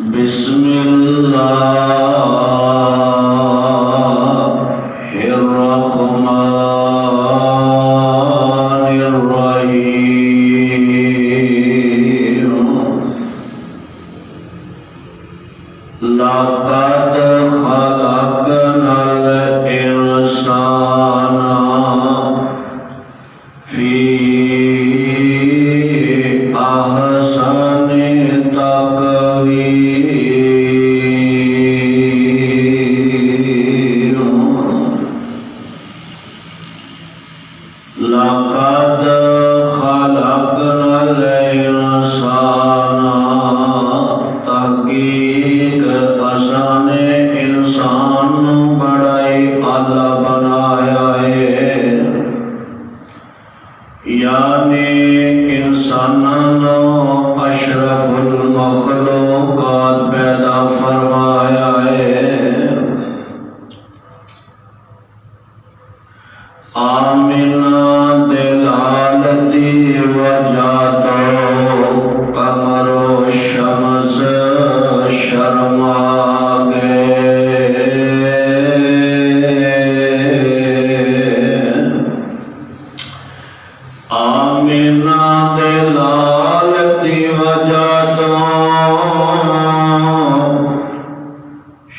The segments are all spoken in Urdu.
بسم اللہ الرحمن الرحیم لقد خلقنا الانسان فی احسن تقویم لقد خلقنا الانسان تحقیق اصل انسان بڑائی اللہ بنایا ہے، یعنی انسانوں اشرف المخلوقات پیدا فرمایا ہے۔ آمنہ دلالتی وجہ دو قمر و شمس شرما گئے، آمنہ دلالتی وجہ دو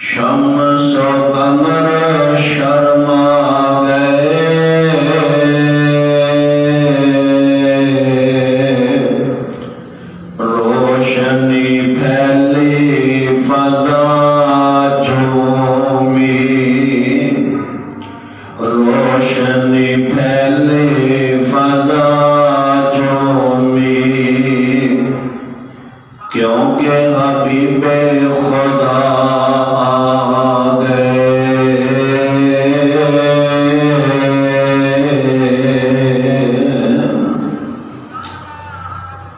شمس و قمر شرما کیونکہ حبیب خدا آ گئے۔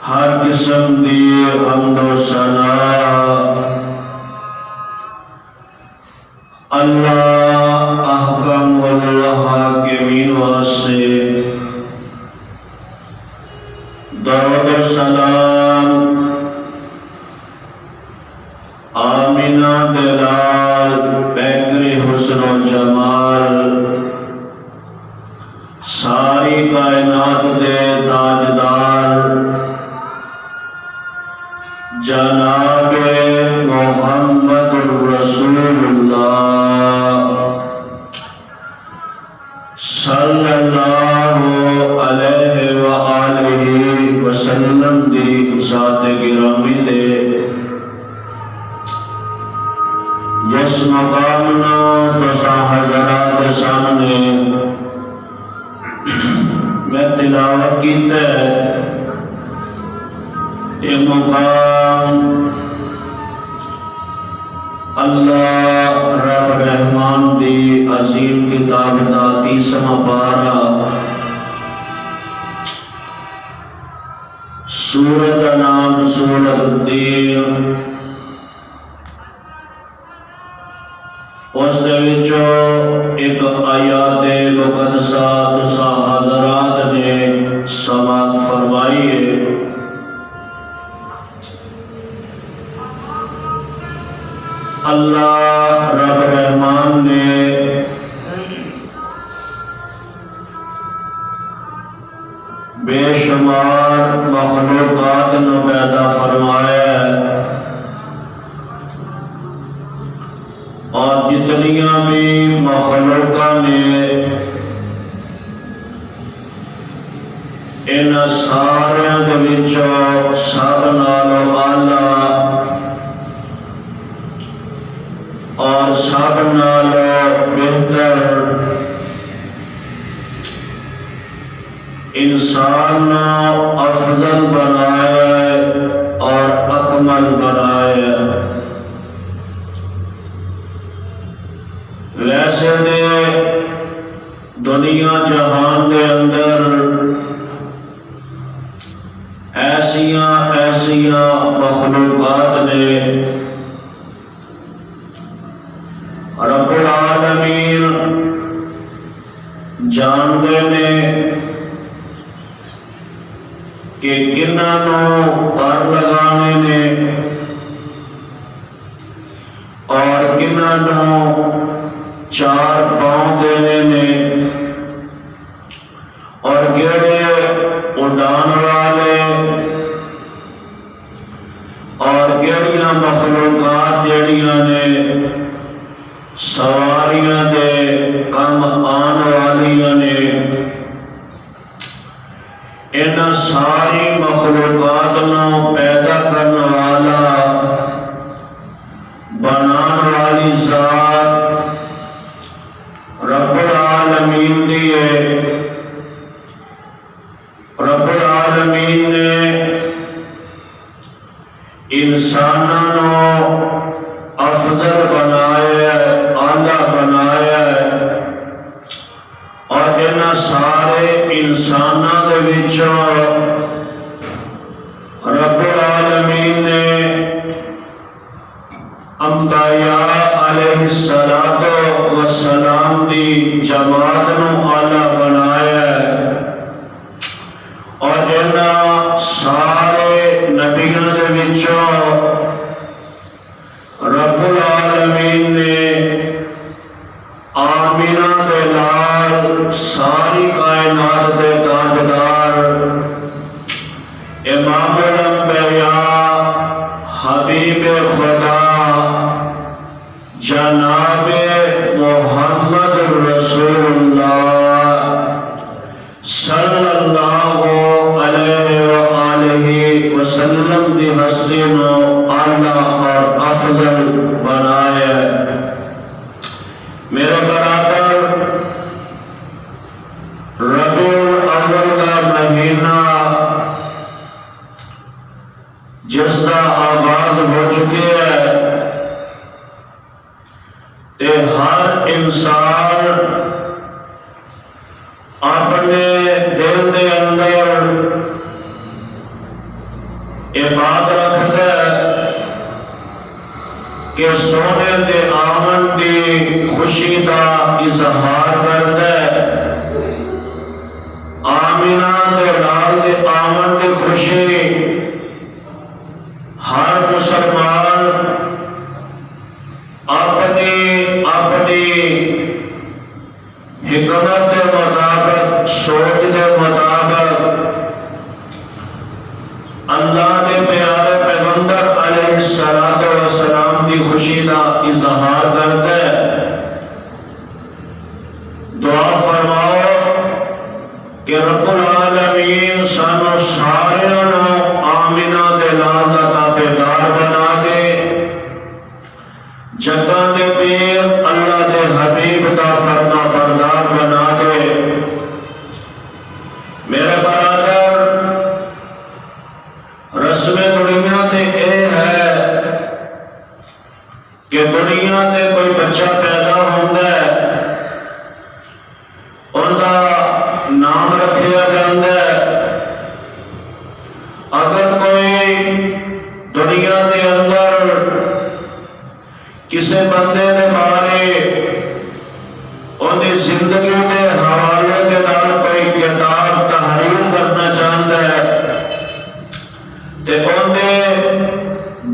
ہر قسم دی حمد و ثنا اللہ احکم الحاکمین واسطے، درود و سلام آمنہ دلال پیکر حسن و جمال ساری کائنات دے تاجدار جناب محمد رسول اللہ صلی اللہ علیہ وآلہ وسلم دی ذات گرامی دے جس مقامنا تسا حضرات سامنے میں تلاوت کیتا ہے، یہ مقام اللہ رب رحمان دی عظیم کتاب دا 30واں پارہ سورۃ دا نام سورۃ الدین، اس دے وچوں ایک آیات مقدسہ تسا حضرات نے سماعت فرمائی ہے۔ اللہ رب رحمان نے بے شمار مخلوقات نو پیدا فرمایا ہے، اور جتنیاں بھی مخلوقات نے ان سارے دے وچوں سب نالوں اعلیٰ اور سب نالوں بہتر انسان افضل بنایا اور اکمل بنایا۔ ویسے دے دنیا جہان دے اندر ایسیاں مخلوقات نے رب العالمین جاندے نے کہ کنہاں نوں پر لگانے نے کیڑیاں مخلوقات جڑیاں نے سواریاں دے کم آن والیاں نے، انہاں ساری مخلوقات نو پیدا کرنے والا بنان والی ذات رب العالمین دی ہے۔ رب العالمین نے انسانوں نو افضل بنایا ہے، اعلیٰ بنایا ہے، اور انہاں سارے انسانوں دے وچوں رب العالمین نے انبیاء علیہ السلام دی جماعت نو اعلیٰ بنایا ہے، اور انہاں سارے نبیوں دے وچوں رب العالمین نے آمینہ دے لال ساری کائنات دے تاجدار امام الانبیاء حبیب خدا جناب محمد رسول اللہ صلی اللہ علیہ وآلہ وسلم دی ہستی نو اعلیٰ اور افضل بنایا۔ میرے برادر، ربیع الاول کا مہینہ جس کا آغاز ہو چکے ہے، تے ہر انسان اپنے دل دے اندر یہ بات رکھتا ہے کہ سونے دے آمن دی خوشی دا اظہار کرتا ہے۔ آمینہ دے لال دے آمن دی خوشی ہر مسلمان اپنی حکمت کے مطابق، سوچ کے مطابق اللہ کے پیارے پیغمبر علیہ السلام کی خوشی کا اظہار کرتا ہے۔ دعا فرماؤ کہ رب العالمین سانو سارے آمینہ دے لال دا تابعدار بنا دے، جگہ دے پیر اللہ دے حبیب دا فرما بردار بنا دے۔ میرے برادر، رسم دنیا تے اے ہے کہ دنیا تے کوئی بچہ پیدا ہوتا ہے، ان کا نام رکھیا جاتا ہے۔ اگر کوئی دنیا کے اندر کسی بندے کے بارے ان کی زندگی کے حوالے کے نال کوئی کتاب تحریر کرنا چاہتا ہے، تے اندے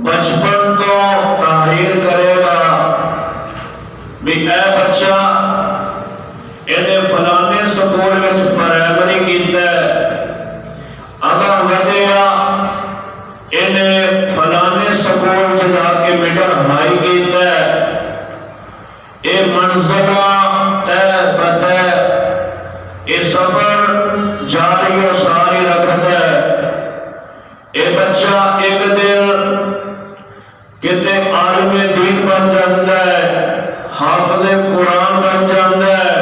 بچپن تو تحریر کرے گا بھی اے بچہ انہیں فلانے سکول میں پرائمری کیتا ہے، اگر ودیا انہیں فلانے سکول سے جا کے مڈل ہائی کیتا ہے، اے منزلہ طے بطے اے سفر جاری و ساری رکھتا ہے۔ اے بچہ ایک دن کتے عالم دین بن جاتا ہے، حافظ قرآن بن جاتا ہے،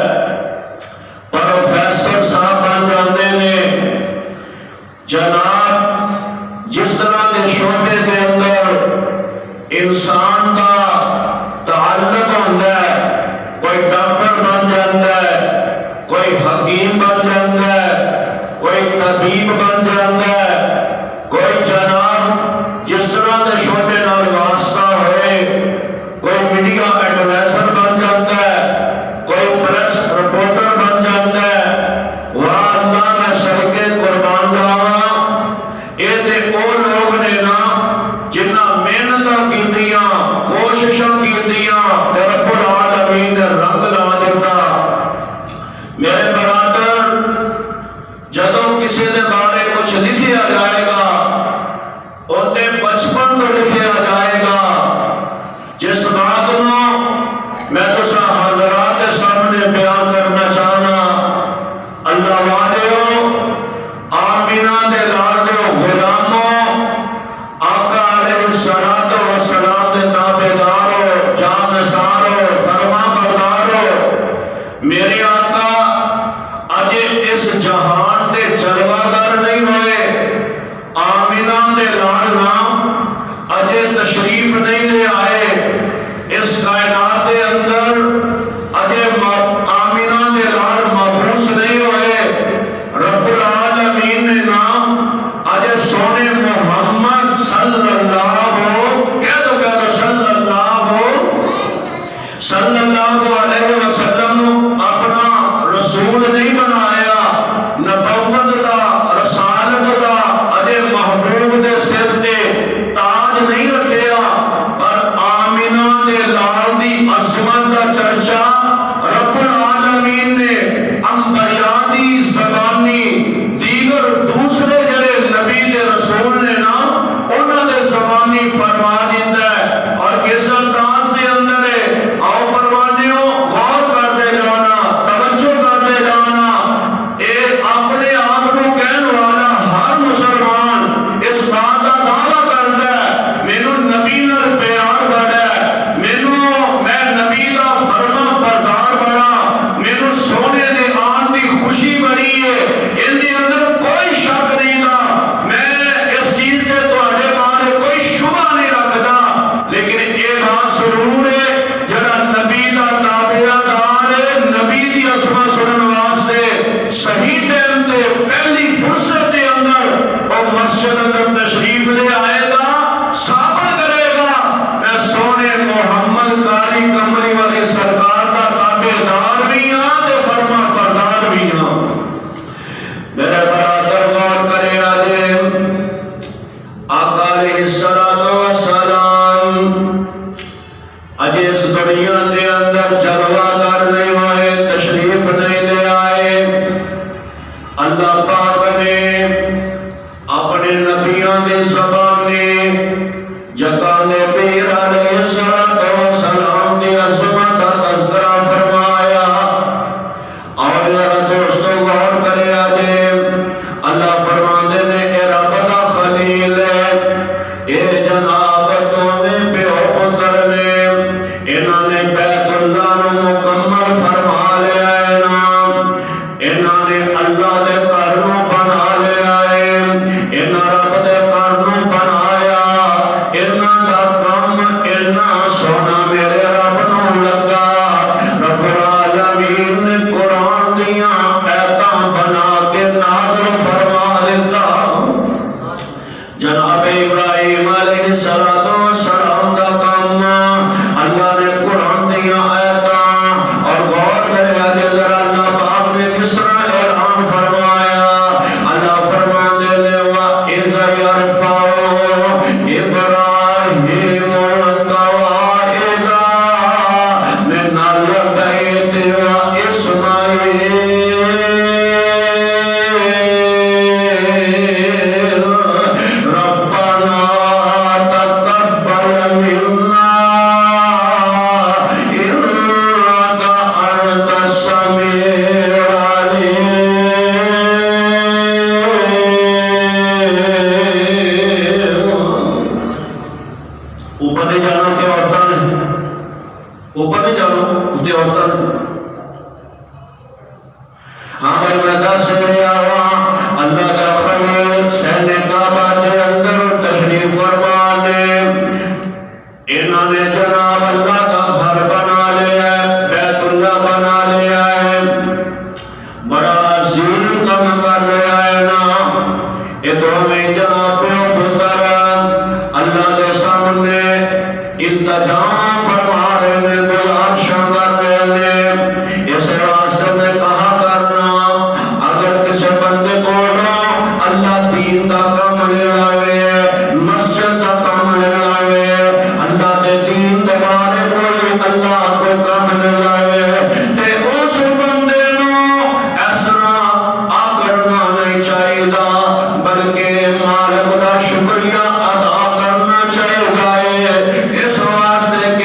پروفیسر صاحب بن جاتے ہیں۔ جناب، جس طرح کے شعبے کے اندر انسان کا تعلق ہوتا ہے، کوئی ڈاکٹر بن جاتا ہے، کوئی حکیم بن جاتا ہے، کوئی طبیب بن جاتا ہے، کوئی جناب جس طرح کے شعبے نال واسطہ ہوئے، کوئی میڈیا ایڈوائزر بن جاتا ہے، کوئی پریس رپورٹر بن جاتا ہے۔ واہ اللہ میں صدقے قربان جاواں، اے تے او لوگ نے نا جنہ محنتاں کیتیاں، کوششاں کیتیاں، تے رب العالمین نے رنگ لا دیتا۔ میرے برادر، جدوں کسی دے بارے کچھ لکھیا جائے گا، اندے بچپن تو لکھیا اجے تشریف نہیں لے آئے اس کائنات کے اندر، اجے آمینہ دے لال مبعوث نہیں ہوئے، رب العالمین نے نام اجے سونے محمد صلی اللہ علیہ وسلم نو اپنا رسول نہیں بنایا، نبوت دا رسالت دا اجے محبوب دے سر تے تاج نہیں رکھیا، پر آمینہ دے لال دی عظمت دا چرچا رب العالمین نے انبیاء دی زبانی دیگر دوسرے جڑے نبی دے رسول نے نا انہاں دے زبانی فرما دیتا ہے، اور کس انداز دے اندر ہے، آؤ پروانیوں غور کرتے جانا، توجہ کرتے جانا، اے اپنے آپ کو کہنے والا ہر مسلمان اس بات کا دعویٰ کرتا ہے مینوں نبی نال پیار بڑا ہے، میں نبی دا فرما بردار بڑا، مینوں سونے دے آن دی خوشی بڑی ہے، ان دے اندر کوئی شک نہیں دا، میں اس چیز تے تواڈے بارے کوئی شبہ نہیں رکھدا، لیکن یہ بات ضرور ہے جڑا نبی دا تابعدار ہے، نبی دی عظمت سنن واسطے صحیح ٹائم تے پہلی فرصت دے اندر او مسجد اندر تشریف لے آئے گا، ثابت کرے گا میں سونے محمد کاری کملی والی سرکار دا تابعدار بھی ہاں تے فرما بردار بھی ہاں۔ میرے برادر غور کرے آجے، آقا علیہ السلام اجے اس دنیا دے اندر جلوہ گر نہیں ہوئے، تشریف نہیں لے آئے، اللہ پاک نے اپنے نبیوں دے زبانی جگہ نبی علیہ السلام دی عظمت کا تذکرہ فرمایا، اور میرا دوستو غور کرے آجے، اللہ فرماندے نے اے رب دا خلیل ہے، اے جناب تمہیں پیو پتر نے، انہوں نے بیت اللہ نو مکمل فرما لیا ہے نام، انہوں نے اللہ دے گھر نو بنا لیا ہے، انہوں رب دے گھر نو بنایا، انہوں دا کم انہوں سونا میرے رب نو لگا، رب العالمین نے قرآن دیاں ایتاں بنا کے نازل فرما دیتا، جناب ابراہیم علیہ السلام دا کام اللہ نے قرآن دیاں آیتاں، اور غور کرے آجے ذرا اللہ پاک نے کس طرح اعلان فرمایا، اللہ فرمانے نے وَإِذْ يَرْفَعُ إِبْرَاهِيمُ الْقَوَاعِدَ مِنَ الْبَيْتِ وَإِسْمَاعِيلُ رَبَّنَا تَقَبَّلْ مِنَّا إِنَّكَ أَنْتَ السَّمِيعُ الْعَلِيمُ۔ اوپر نہیں جانا کہ عورتاں نے، اوپر نہیں جانا کہ عورتاں نے، ہاں بھائی میں دس رہا ہوں، اللہ کا خلیل سہنے کعبہ دے اندر تشریف فرما دے، انہوں نے جناب اللہ کا گھر بنا لیا ہے، بیت اللہ بنا لیا ہے، بڑا عظیم کام کر لیا ہے نا، یہ تو ہمیں جناب پتر اللہ کے سامنے التجا فرما رہے نے، گزارش کر رہے نے، اس واسطے میں کہا کرنا اگر کسی بندے کو اللہ دین کا کام لے لاوے، مسجد کا کام لے لاوے، اللہ دے دین دے بارے کوئی اللہ کو کام لے لاوے، تے اس بندے نو اس طرح کرنا نہیں چاہیے، بلکہ مالک دا شکریہ ادا کرنا چاہیے، اس واسطے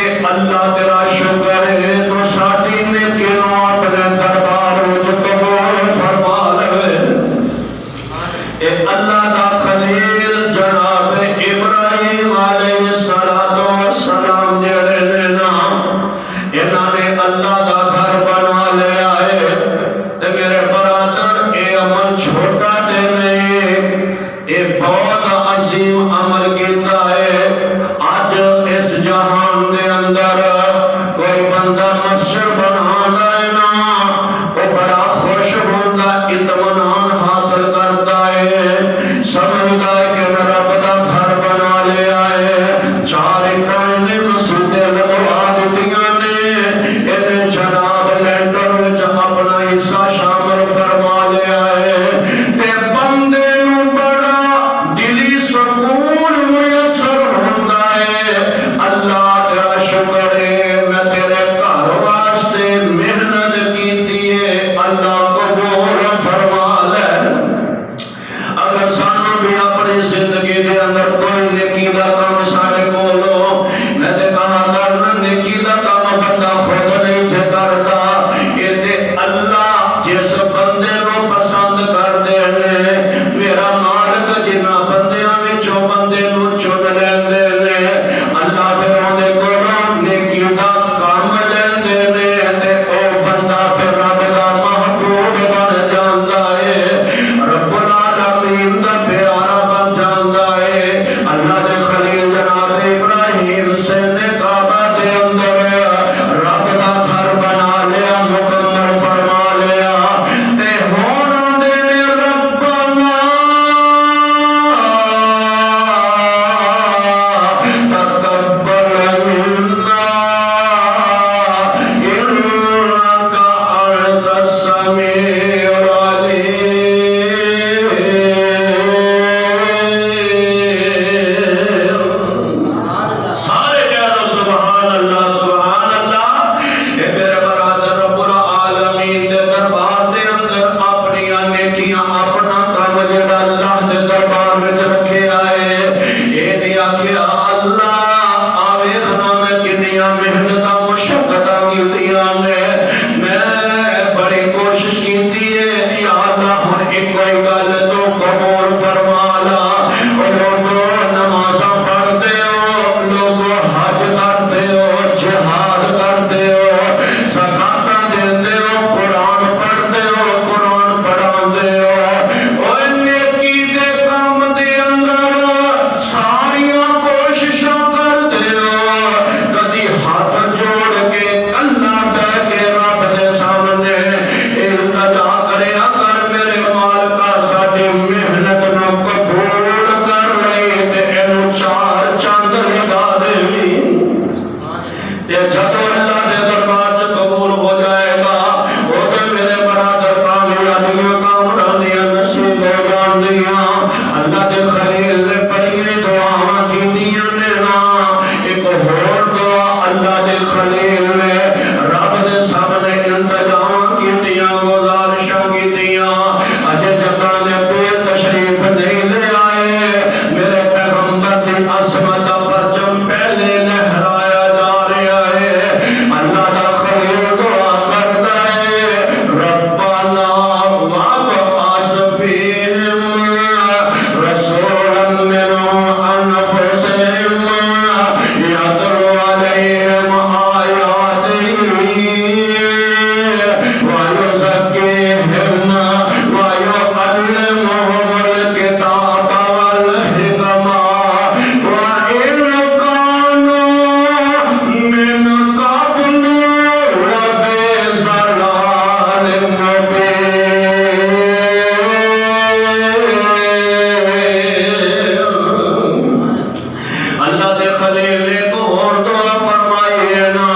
اللہ دے خلیل نے کو اور دعا فرمائی ہے نا،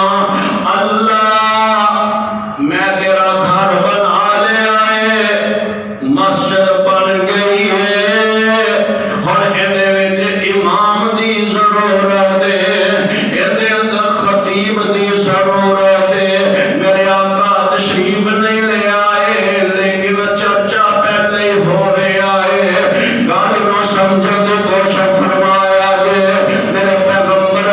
اللہ میں تیرا گھر بنا لیا ہے، مسجد بن گئی ہے، اور ایدے وچ امام دی ضرورت ہے، ایدے اندر خطیب دی ضرورت ہے، میرے آقا تشریف نہیں لے آئے لیکن چرچا پہلے ہی ہو رہا ہے، گل نو سمجھنے کی کوشش فرمایا جے، میرے پیغمبر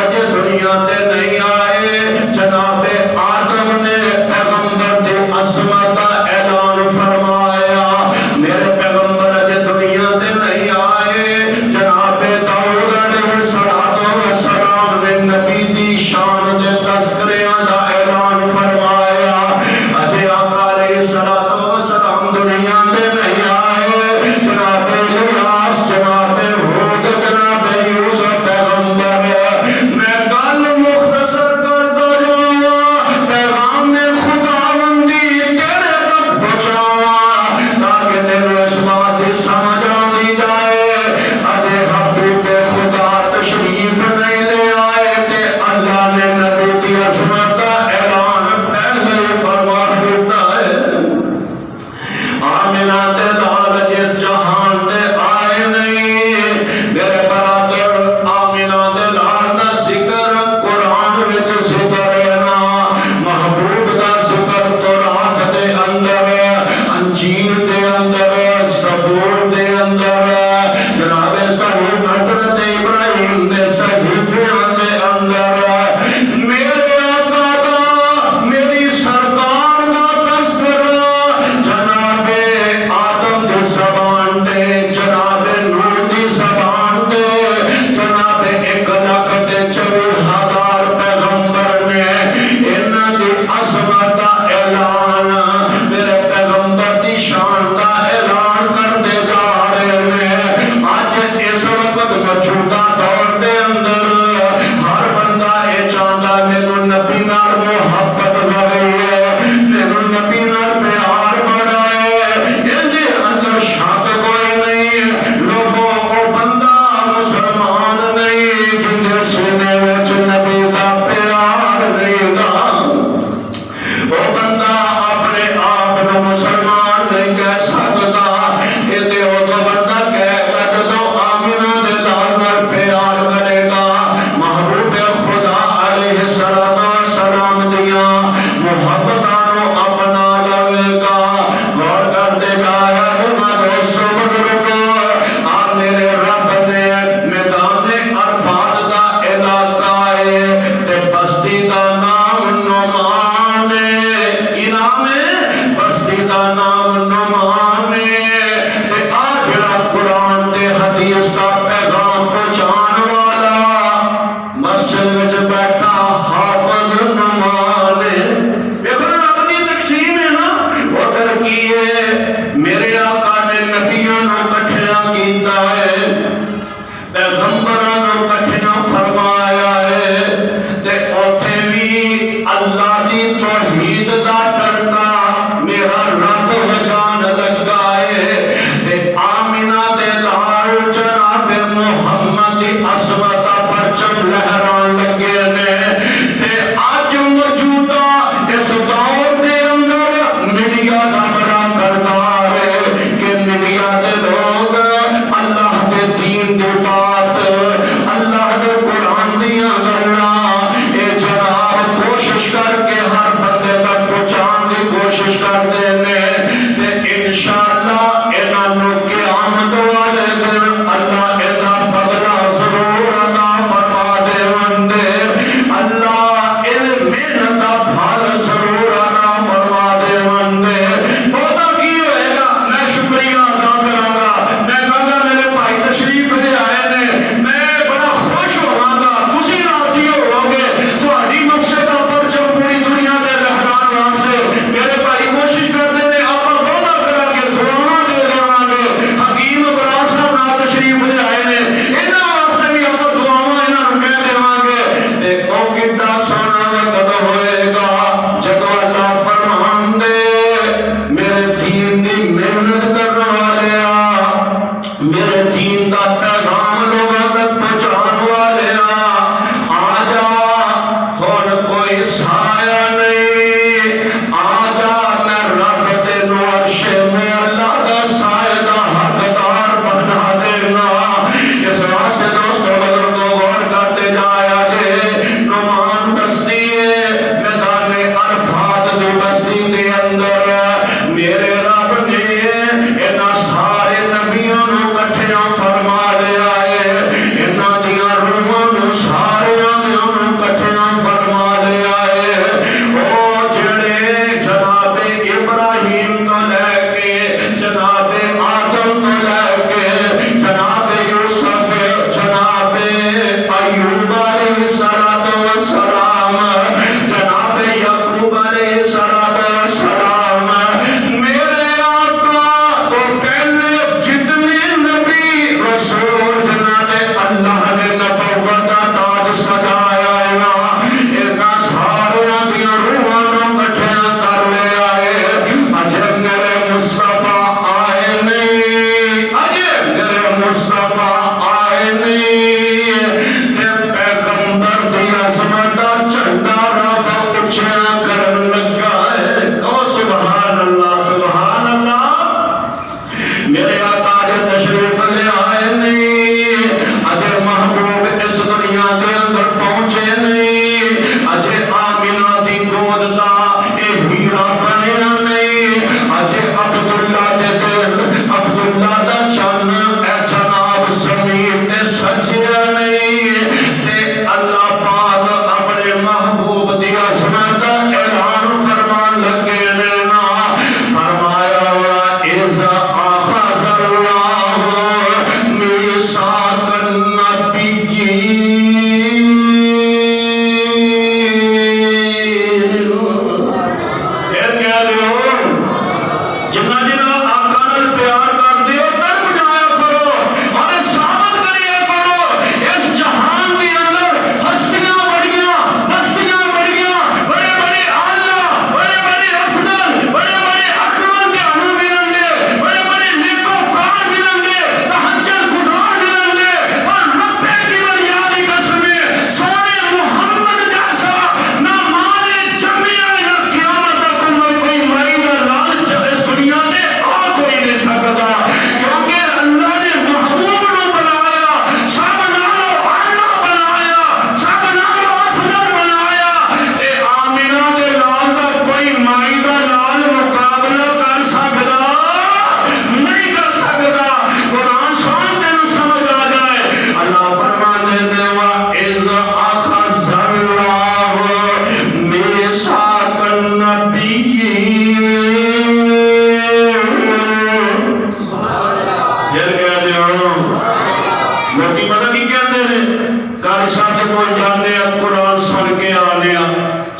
جانے قرآن سن کے آنے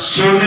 سینے